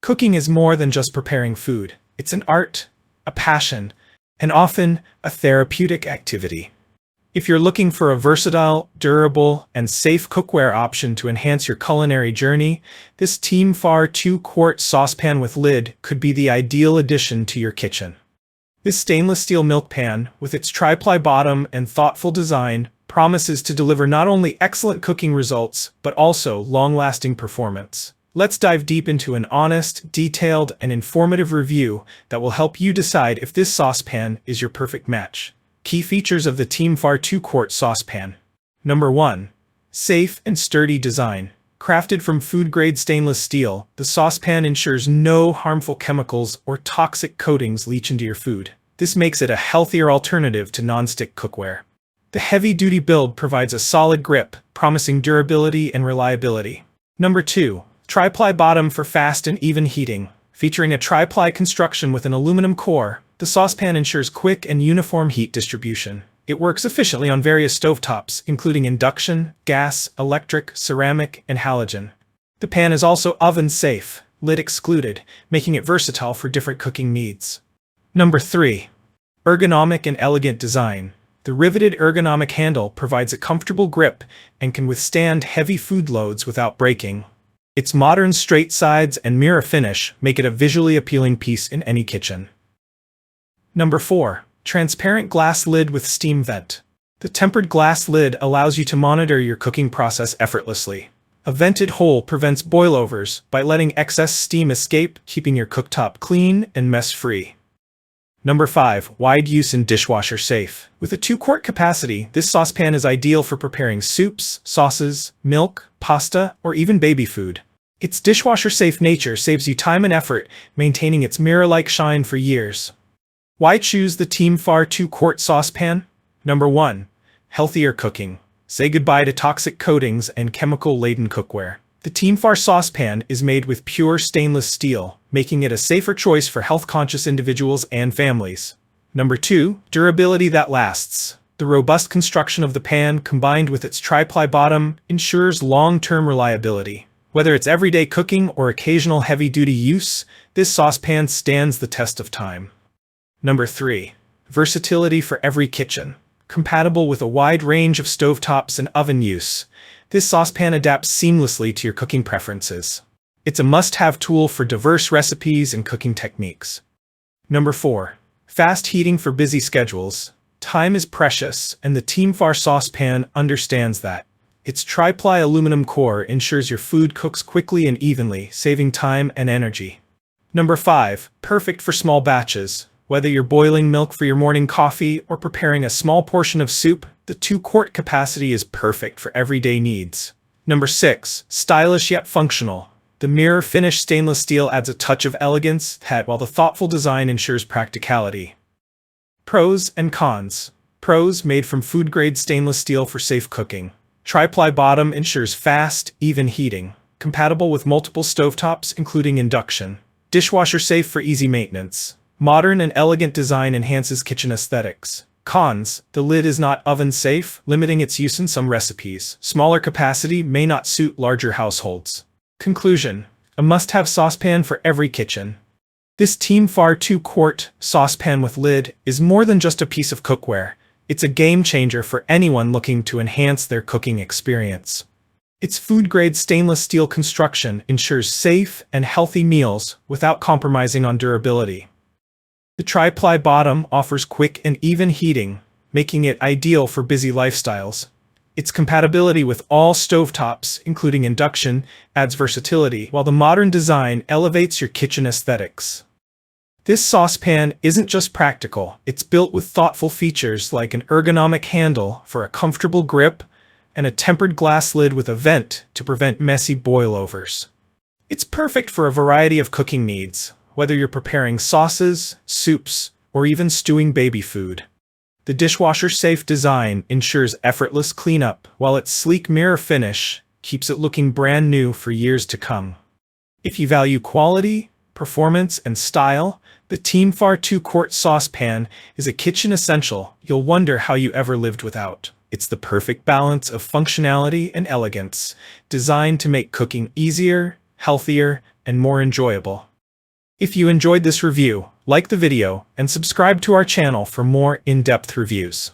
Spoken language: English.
Cooking is more than just preparing food. It's an art, a passion, and often a therapeutic activity. If you're looking for a versatile, durable, and safe cookware option to enhance your culinary journey, this TeamFar 2 quart saucepan with lid could be the ideal addition to your kitchen. This stainless steel milk pan, with its tri-ply bottom and thoughtful design, promises to deliver not only excellent cooking results, but also long-lasting performance. Let's dive deep into an honest, detailed, and informative review that will help you decide if this saucepan is your perfect match. Key features of the TeamFar 2 quart saucepan. Number 1. Safe and sturdy design. Crafted from food-grade stainless steel, the saucepan ensures no harmful chemicals or toxic coatings leach into your food. This makes it a healthier alternative to non-stick cookware. The heavy-duty build provides a solid grip, promising durability and reliability. Number 2. Tri-ply bottom for fast and even heating. Featuring a tri-ply construction with an aluminum core, the saucepan ensures quick and uniform heat distribution. It works efficiently on various stovetops, including induction, gas, electric, ceramic, and halogen. The pan is also oven-safe, lid excluded, making it versatile for different cooking needs. Number 3. Ergonomic and elegant design. The riveted ergonomic handle provides a comfortable grip and can withstand heavy food loads without breaking. Its modern straight sides and mirror finish make it a visually appealing piece in any kitchen. Number 4. Transparent glass lid with steam vent. The tempered glass lid allows you to monitor your cooking process effortlessly. A vented hole prevents boilovers by letting excess steam escape, keeping your cooktop clean and mess-free. Number 5. Wide use and dishwasher-safe. With a 2-quart capacity, this saucepan is ideal for preparing soups, sauces, milk, pasta, or even baby food. Its dishwasher-safe nature saves you time and effort, maintaining its mirror-like shine for years. Why choose the TeamFar 2 quart saucepan? Number 1. Healthier cooking. Say goodbye to toxic coatings and chemical-laden cookware. The TeamFar saucepan is made with pure stainless steel, making it a safer choice for health-conscious individuals and families. Number 2. Durability that lasts. The robust construction of the pan, combined with its tri-ply bottom, ensures long-term reliability. Whether it's everyday cooking or occasional heavy-duty use, this saucepan stands the test of time. Number 3. Versatility for every kitchen. Compatible with a wide range of stovetops and oven use, this saucepan adapts seamlessly to your cooking preferences. It's a must-have tool for diverse recipes and cooking techniques. Number 4. Fast heating for busy schedules. Time is precious, and the TeamFar saucepan understands that. Its tri-ply aluminum core ensures your food cooks quickly and evenly, saving time and energy. Number 5. Perfect for small batches. Whether you're boiling milk for your morning coffee or preparing a small portion of soup, the 2-quart capacity is perfect for everyday needs. Number 6. Stylish yet functional. The mirror finish stainless steel adds a touch of elegance, while the thoughtful design ensures practicality. Pros and cons. Pros: made from food-grade stainless steel for safe cooking. Tri-ply bottom ensures fast, even heating. Compatible with multiple stovetops, including induction. Dishwasher-safe for easy maintenance. Modern and elegant design enhances kitchen aesthetics. Cons: the lid is not oven-safe, limiting its use in some recipes. Smaller capacity may not suit larger households. Conclusion: a must-have saucepan for every kitchen. This TeamFar 2 quart saucepan with lid is more than just a piece of cookware. It's a game-changer for anyone looking to enhance their cooking experience. Its food-grade stainless steel construction ensures safe and healthy meals without compromising on durability. The tri-ply bottom offers quick and even heating, making it ideal for busy lifestyles. Its compatibility with all stovetops, including induction, adds versatility, while the modern design elevates your kitchen aesthetics. This saucepan isn't just practical, it's built with thoughtful features like an ergonomic handle for a comfortable grip and a tempered glass lid with a vent to prevent messy boilovers. It's perfect for a variety of cooking needs, whether you're preparing sauces, soups, or even stewing baby food. The dishwasher-safe design ensures effortless cleanup, while its sleek mirror finish keeps it looking brand new for years to come. If you value quality, performance, and style, the TeamFar 2 quart saucepan is a kitchen essential you'll wonder how you ever lived without. It's the perfect balance of functionality and elegance, designed to make cooking easier, healthier, and more enjoyable. If you enjoyed this review, like the video and subscribe to our channel for more in-depth reviews.